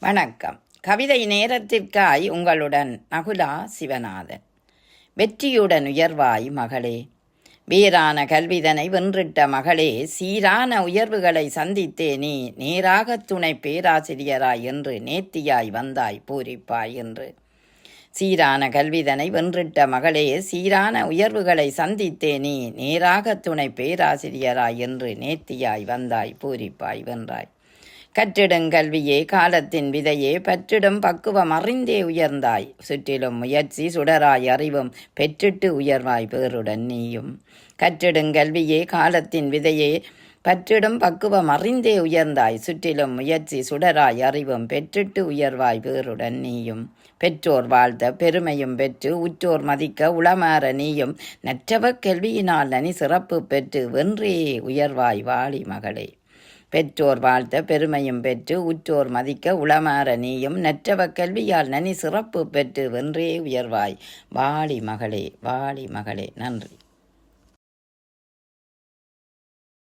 வணக்கம். கவிதை நேரத்திற்காய் உங்களுடன் நகுலா சிவநாதன். வெற்றியுடன் உயர்வாய் மகளே, வேறான கல்விதனை வென்றிட்ட மகளே, சீரான உயர்வுகளை சந்தித்தே நீ நேராக துணை பேராசிரியராய் என்று நேர்த்தியாய் வந்தாய் பூரிப்பாய் என்று. சீரான கல்விதனை வென்றிட்ட மகளே, சீரான உயர்வுகளை சந்தித்தே நீ நேராக துணை பேராசிரியராய் என்று நேர்த்தியாய் வந்தாய் பூரிப்பாய் வென்றாய். கற்றிடுங்கல்வியே காலத்தின் விதையே, பற்றிடும் பக்குவம் அறிந்தே உயர்ந்தாய். சுற்றிலும் முயற்சி சுடராய் அறிவும் பெற்றிட்டு உயர்வாய் பேருடன் நீயும். கற்றிடுங்கல்வியே காலத்தின் விதையே, பற்றிடும் பக்குவம் அறிந்தே உயர்ந்தாய். சுற்றிலும் முயற்சி சுடராய் அறிவும் பெற்றிட்டு உயர்வாய் பேருடன் நீயும். பெற்றோர் வாழ்த்த பெருமையும் பெற்று உற்றோர் மதிக்க உளமாற நீயும். நற்றவ கல்வியினால் நனி சிறப்பு பெற்று வென்றே உயர்வாய் வாழி மகளே. பெற்றோர் வாழ்த்த பெருமையும் பெற்று உற்றோர் மதிக்க உளமாற நீயும். நற்றவ கல்வியால் நனி சிறப்பு பெற்று வென்றே உயர்வாய் வாழி மகளே, வாழி மகளே. நன்றி.